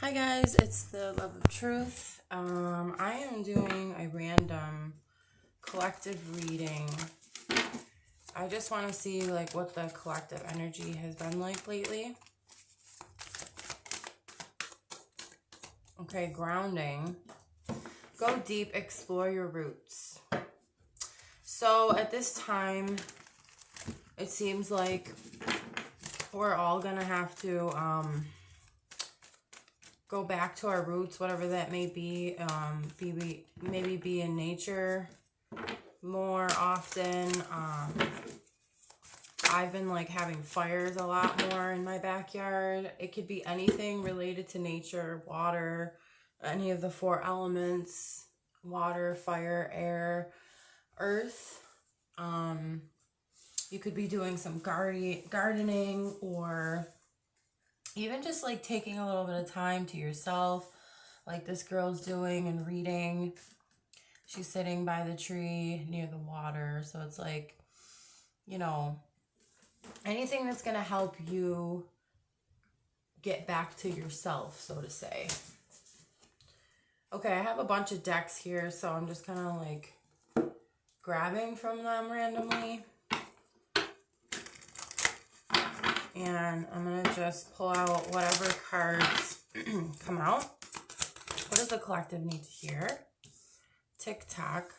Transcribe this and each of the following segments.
Hi guys, it's the Love of Truth. I am doing a random collective reading. I just want to see like what the collective energy has been like lately. Okay, grounding. Go deep, explore your roots. So at this time, it seems like we're all gonna have to go back to our roots, whatever that may be. Maybe be in nature more often. I've been like having fires a lot more in my backyard. It could be anything related to nature, water, any of the four elements, water, fire, air, earth. You could be doing some gardening, or even just like taking a little bit of time to yourself, like this girl's doing, and reading. She's sitting by the tree near the water. So it's like, you know, anything that's going to help you get back to yourself, so to say. Okay, I have a bunch of decks here, so I'm just kind of like grabbing from them randomly. And I'm going to just pull out whatever cards come out. What does the collective need to hear? Tick-tock.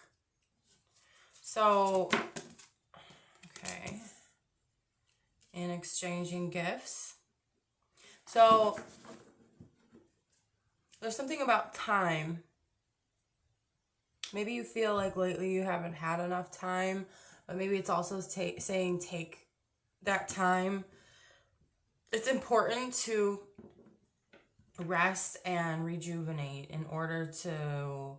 So, okay. And exchanging gifts. So, there's something about time. Maybe you feel like lately you haven't had enough time, but maybe it's also saying take that time. It's important to rest and rejuvenate in order to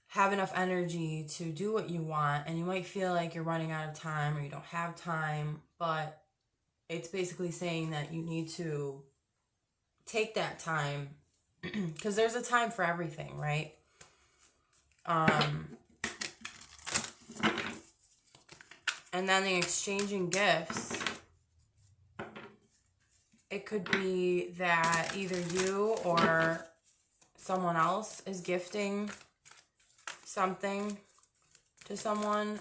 have enough energy to do what you want. And you might feel like you're running out of time or you don't have time, but it's basically saying that you need to take that time because there's a time for everything, right? And then the exchanging gifts. It could be that either you or someone else is gifting something to someone.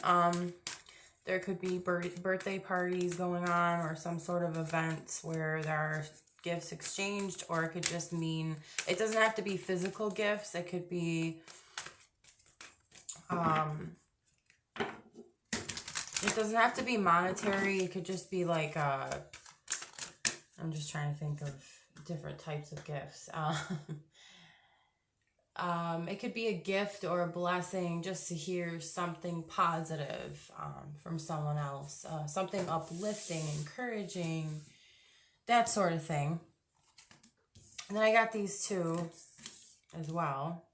There could be birthday parties going on, or some sort of events where there are gifts exchanged, or it could just mean, it doesn't have to be physical gifts. It could be, it doesn't have to be monetary. It could just be like, I'm just trying to think of different types of gifts. It could be a gift or a blessing just to hear something positive from someone else, something uplifting, encouraging, that sort of thing. And then I got these two as well.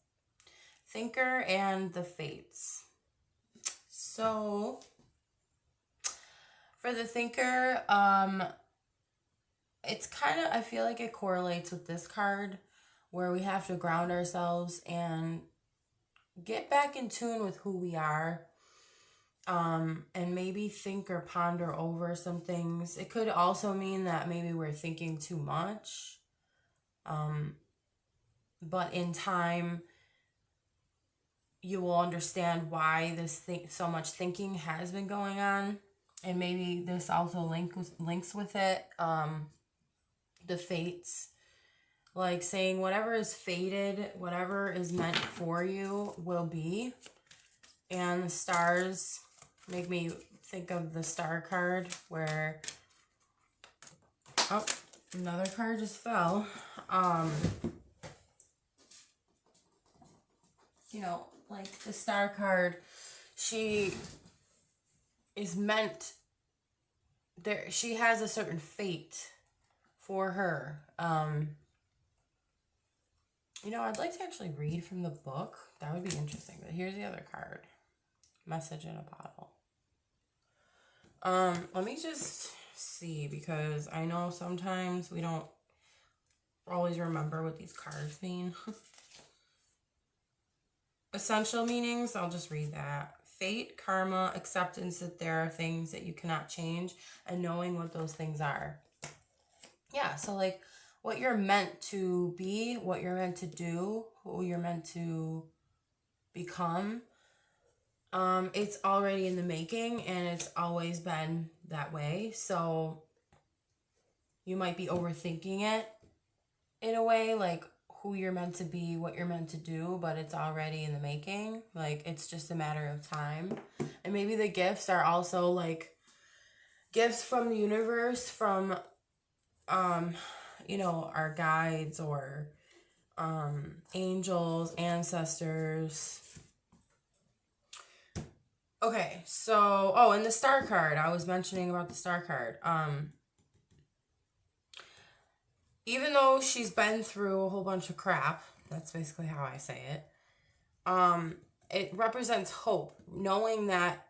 Thinker and the Fates. So for the Thinker, it's kind of, I feel like it correlates with this card, where we have to ground ourselves and get back in tune with who we are, and maybe think or ponder over some things. It could also mean that maybe we're thinking too much, but in time, you will understand why so much thinking has been going on, and maybe this also links with it. The Fates. Like saying whatever is fated, whatever is meant for you will be. And the stars make me think of the star card, where, oh, another card just fell. You know, like the star card, she is meant, there, she has a certain fate for her. You know, I'd like to actually read from the book. That would be interesting. But here's the other card. Message in a bottle. Let me just see, because I know sometimes we don't always remember what these cards mean. Essential meanings, I'll just read that. Fate, karma, acceptance that there are things that you cannot change, and knowing what those things are. Yeah, so like, what you're meant to be, what you're meant to do, who you're meant to become. It's already in the making, and it's always been that way. So you might be overthinking it in a way, like who you're meant to be, what you're meant to do, but it's already in the making. Like, it's just a matter of time. And maybe the gifts are also like gifts from the universe, from our guides, or angels, ancestors. Okay, so and the star card, I was mentioning about the star card. Even though she's been through a whole bunch of crap, that's basically how I say it. It represents hope, knowing that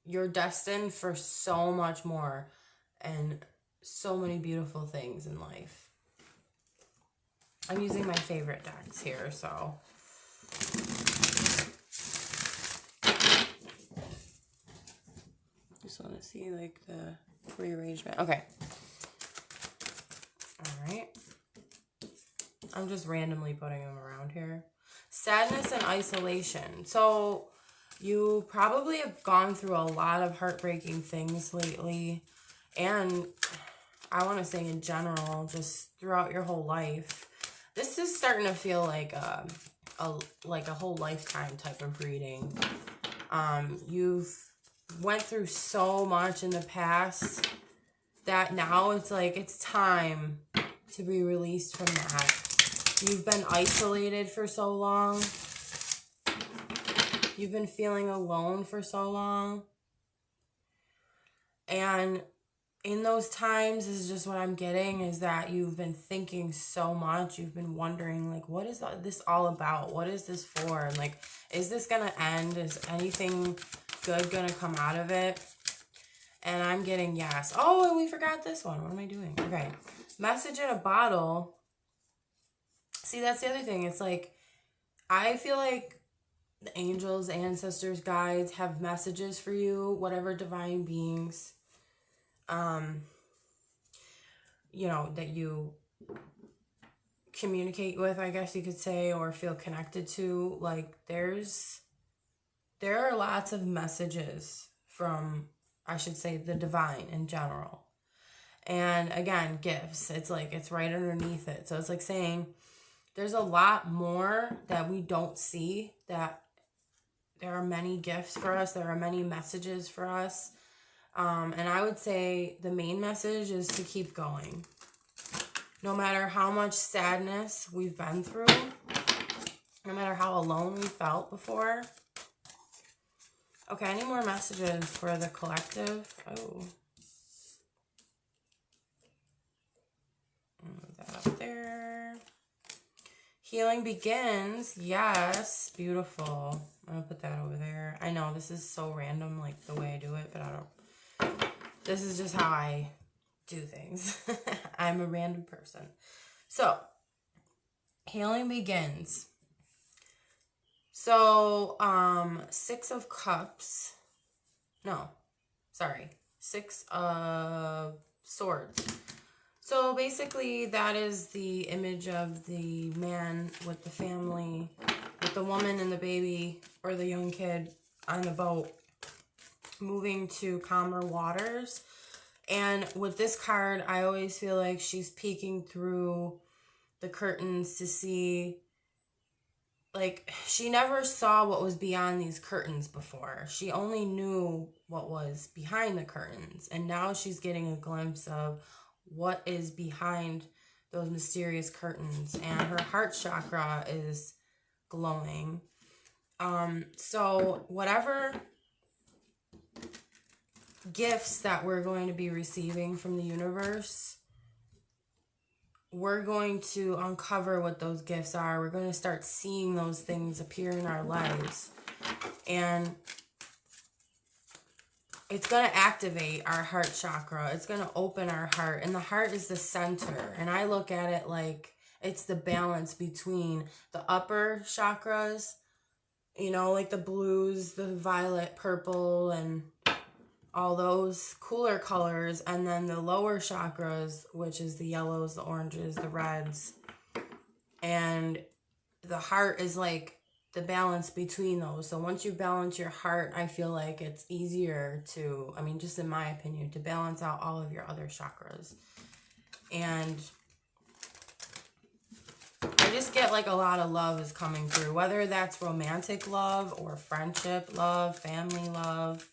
you're destined for so much more and so many beautiful things in life. I'm using my favorite decks here, so just want to see like the rearrangement. Okay. All right. I'm just randomly putting them around here. Sadness and isolation. So you probably have gone through a lot of heartbreaking things lately, and I want to say in general, just throughout your whole life. This is starting to feel like a whole lifetime type of reading. You've went through so much in the past that now it's like it's time to be released from that. You've been isolated for so long. You've been feeling alone for so long. And in those times, this is just what I'm getting, is that you've been thinking so much. You've been wondering, like, what is this all about? What is this for? And, like, is this going to end? Is anything good going to come out of it? And I'm getting yes. Oh, and we forgot this one. What am I doing? Okay. Message in a bottle. See, that's the other thing. It's like, I feel like the angels, ancestors, guides have messages for you, whatever divine beings, that you communicate with, I guess you could say, or feel connected to. Like, there are lots of messages from, I should say, the divine in general. And again, gifts. It's like, it's right underneath it. So it's like saying there's a lot more that we don't see, that there are many gifts for us. There are many messages for us. And I would say the main message is to keep going. No matter how much sadness we've been through, no matter how alone we felt before. Okay, any more messages for the collective? Oh. Move that up there. Healing begins. Yes. Beautiful. I'm going to put that over there. I know this is so random, like the way I do it, but this is just how I do things. I'm a random person. So, healing begins. So, 6 of Cups. No, sorry. 6 of Swords. So basically that is the image of the man with the family, with the woman and the baby or the young kid on the boat, moving to calmer waters. And with this card, I always feel like she's peeking through the curtains to see, like, she never saw what was beyond these curtains before. She only knew what was behind the curtains. And now she's getting a glimpse of what is behind those mysterious curtains. And her heart chakra is glowing. So whatever gifts that we're going to be receiving from the universe, we're going to uncover what those gifts are. We're going to start seeing those things appear in our lives. And it's going to activate our heart chakra. It's going to open our heart. And the heart is the center. And I look at it like it's the balance between the upper chakras, like the blues, the violet, purple, and all those cooler colors, and then the lower chakras, which is the yellows, the oranges, the reds, and the heart is like the balance between those. So once you balance your heart, I feel like it's easier to, I mean, just in my opinion, to balance out all of your other chakras. And I just get like a lot of love is coming through, whether that's romantic love or friendship love, family love,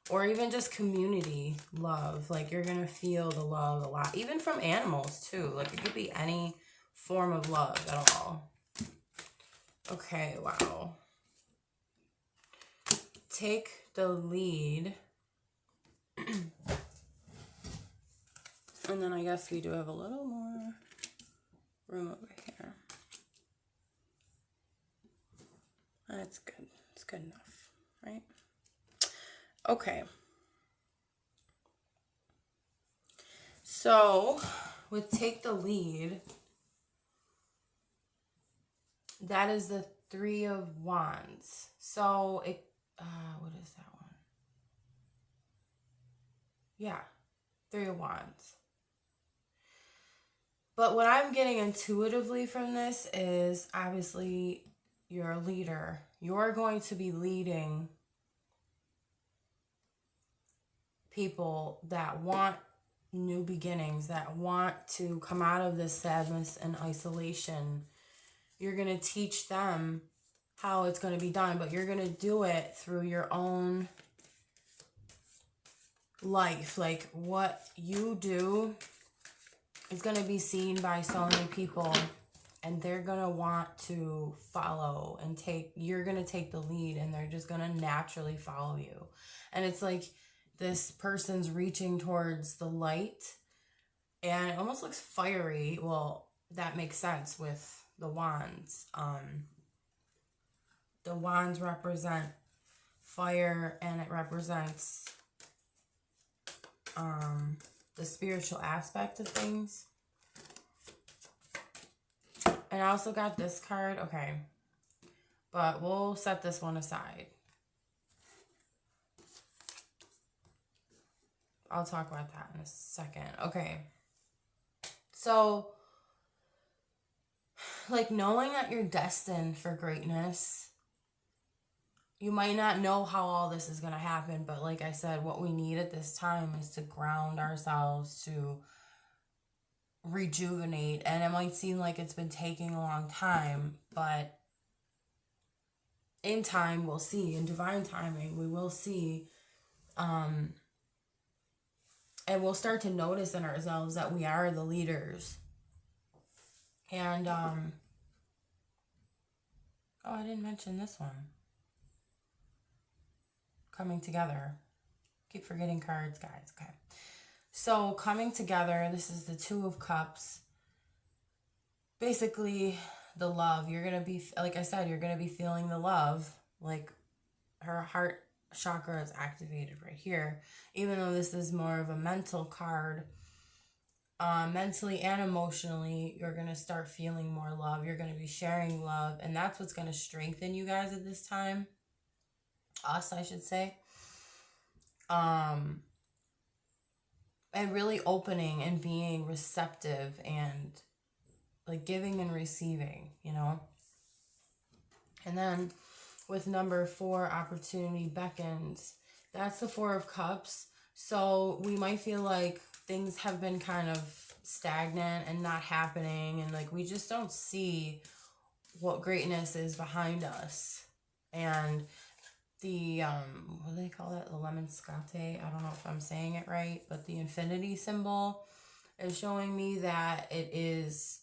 or even just community love. Like you're going to feel the love a lot, even from animals too. Like it could be any form of love at all. Okay, wow. Take the lead. And then I guess we do have a little more room over here. That's good. It's good enough, right? Okay. So, with take the lead, that is the Three of Wands. So, it, what is that one? Yeah, Three of Wands. But what I'm getting intuitively from this is, obviously, you're a leader. You're going to be leading people that want new beginnings, that want to come out of this sadness and isolation. You're going to teach them how it's going to be done, but you're going to do it through your own life. Like what you do is going to be seen by so many people, and they're going to want to follow and you're going to take the lead, and they're just going to naturally follow you. And it's like this person's reaching towards the light, and it almost looks fiery. Well, that makes sense with the wands. The wands represent fire, and it represents the spiritual aspect of things. And I also got this card. Okay. But we'll set this one aside. I'll talk about that in a second. Okay. So, like, knowing that you're destined for greatness, you might not know how all this is going to happen, but like I said, what we need at this time is to ground ourselves, to rejuvenate. And it might seem like it's been taking a long time, but in time, we'll see. In divine timing, we will see. And we'll start to notice in ourselves that we are the leaders. And, oh, I didn't mention this one. Coming together. Keep forgetting cards, guys. Okay. So, coming together, this is the Two of Cups. Basically, the love. You're going to be, like I said, you're going to be feeling the love. Like, her heart chakra is activated right here. Even though this is more of a mental card, mentally and emotionally, you're going to start feeling more love. You're going to be sharing love. And that's what's going to strengthen you guys at this time. Us, I should say. And really opening and being receptive and like giving and receiving, you know. And then with number 4, opportunity beckons. That's the 4 of Cups. So we might feel like things have been kind of stagnant and not happening, and like we just don't see what greatness is behind us. And the what do they call it, the lemon scate, I don't know if I'm saying it right, but the infinity symbol is showing me that it is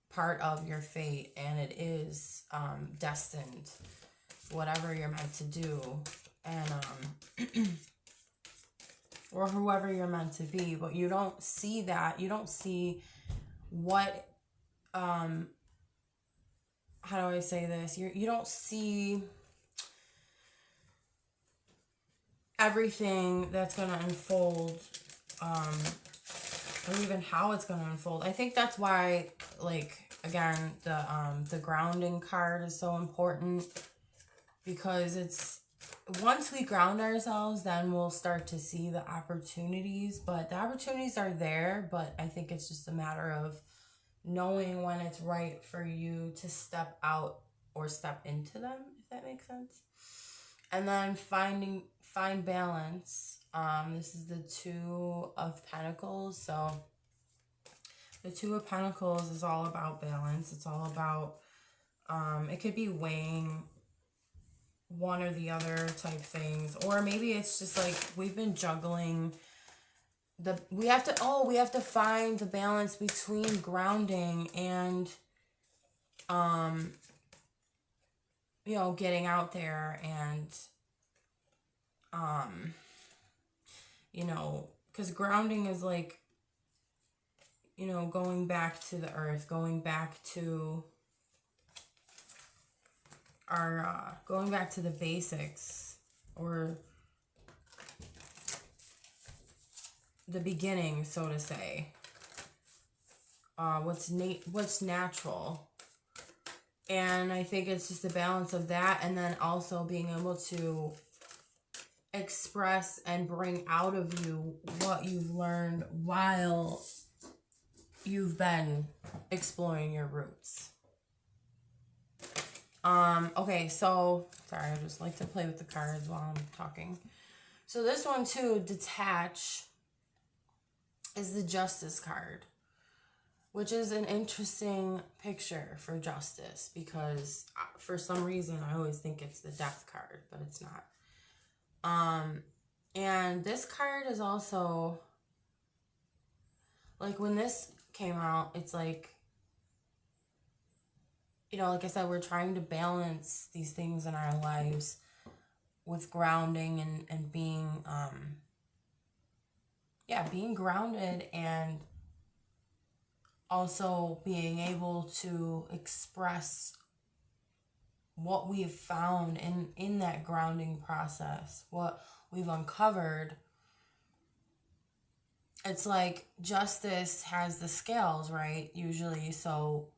part of your fate, and it is destined, whatever you're meant to do, and or whoever you're meant to be. But you don't see that. You don't see what how do I say this, you don't see everything that's going to unfold, or even how it's going to unfold. I think that's why, like, again, the grounding card is so important, because it's once we ground ourselves, then we'll start to see the opportunities. But the opportunities are there, but I think it's just a matter of knowing when it's right for you to step out or step into them, if that makes sense. And then find balance. This is the Two of Pentacles. So the Two of Pentacles is all about balance. It's all about, it could be weighing one or the other type things, or maybe it's just like we've been juggling we have to find the balance between grounding and you know, getting out there and you know, because grounding is like, you know, going back to the earth, going back to our going back to the basics, or the beginning, so to say. What's natural. And I think it's just a balance of that, and then also being able to express and bring out of you what you've learned while you've been exploring your roots. Okay, so, sorry, I just like to play with the cards while I'm talking. So this one too, detach, is the Justice card, which is an interesting picture for justice, because for some reason I always think it's the Death card, but it's not. And this card is also, like, when this came out, it's like, you know, like I said, we're trying to balance these things in our lives with grounding and being, being grounded, and also being able to express what we've found in that grounding process, what we've uncovered. It's like justice has the scales, right? Usually, so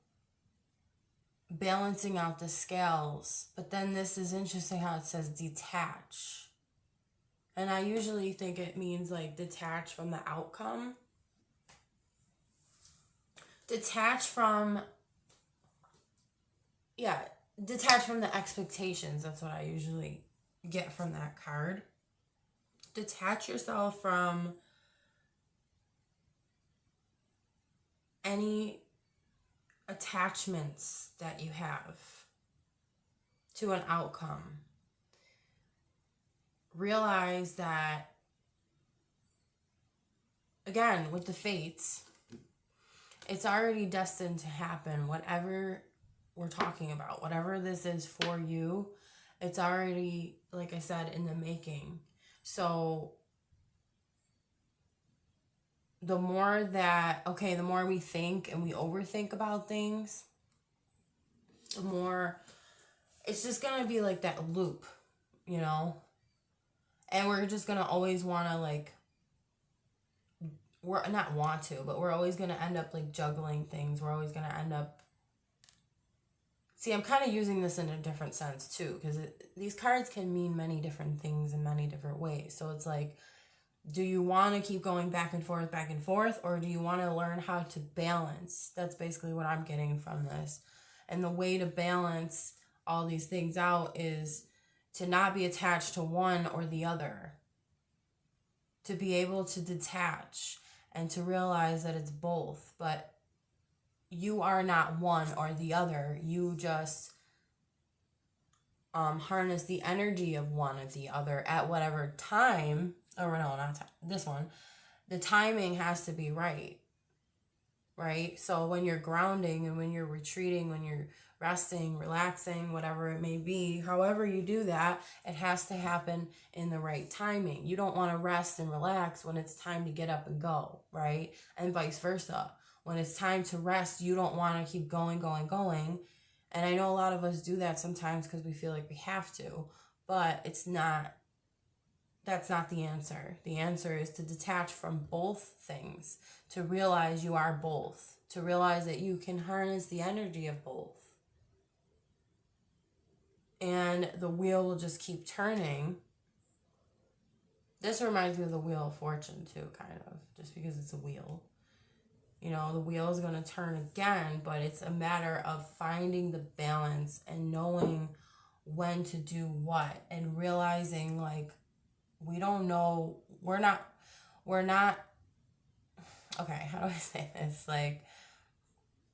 balancing out the scales. But then this is interesting how it says detach. And I usually think it means like detach from the outcome. Detach from the expectations. That's what I usually get from that card. Detach yourself from any attachments that you have to an outcome. Realize that, again, with the fates, it's already destined to happen. Whatever we're talking about, whatever this is for you, it's already, like I said, in the making. So the more we think and we overthink about things, the more it's just going to be like that loop, you know? And we're just going to always want to, like, we're always going to end up, like, juggling things. We're always going to end up, see, I'm kind of using this in a different sense too, because these cards can mean many different things in many different ways. So it's like, do you want to keep going back and forth, or do you want to learn how to balance? That's basically what I'm getting from this. And the way to balance all these things out is to not be attached to one or the other. To be able to detach and to realize that it's both. But you are not one or the other. You just harness the energy of one or the other at whatever time. Oh, no, not time. This one. The timing has to be right. Right? So when you're grounding and when you're retreating, when you're resting, relaxing, whatever it may be, however you do that, it has to happen in the right timing. You don't want to rest and relax when it's time to get up and go, right? And vice versa. When it's time to rest, you don't want to keep going. And I know a lot of us do that sometimes because we feel like we have to, but that's not the answer. The answer is to detach from both things, to realize you are both, to realize that you can harness the energy of both. and the wheel will just keep turning. This reminds me of the Wheel of Fortune too, kind of, just because it's a wheel. You know, the wheel is going to turn again, but it's a matter of finding the balance and knowing when to do what, and realizing, like, we don't know, we're not, okay, how do I say this? Like,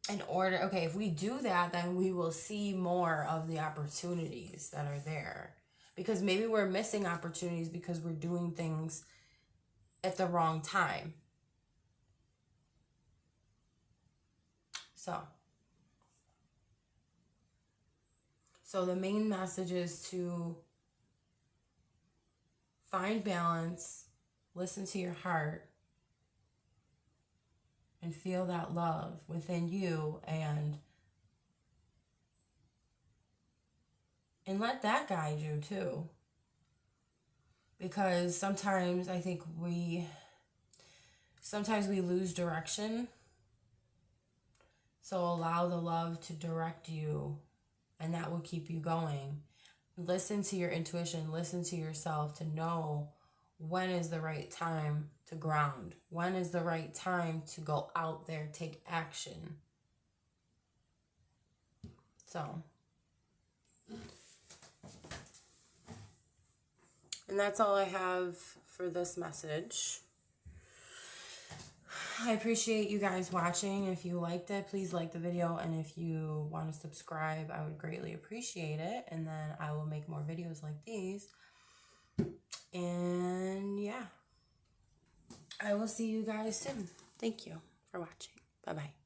if we do that, then we will see more of the opportunities that are there. Because maybe we're missing opportunities because we're doing things at the wrong time. So the main message is to find balance, listen to your heart, and feel that love within you, and let that guide you too. Because sometimes I think we lose direction. So allow the love to direct you, and that will keep you going. Listen to your intuition, listen to yourself to know when is the right time to ground. When is the right time to go out there, take action. So, and that's all I have for this message. I appreciate you guys watching. If you liked it, please like the video. And if you want to subscribe, I would greatly appreciate it. And then I will make more videos like these. And yeah, I will see you guys soon. Thank you for watching. Bye-bye.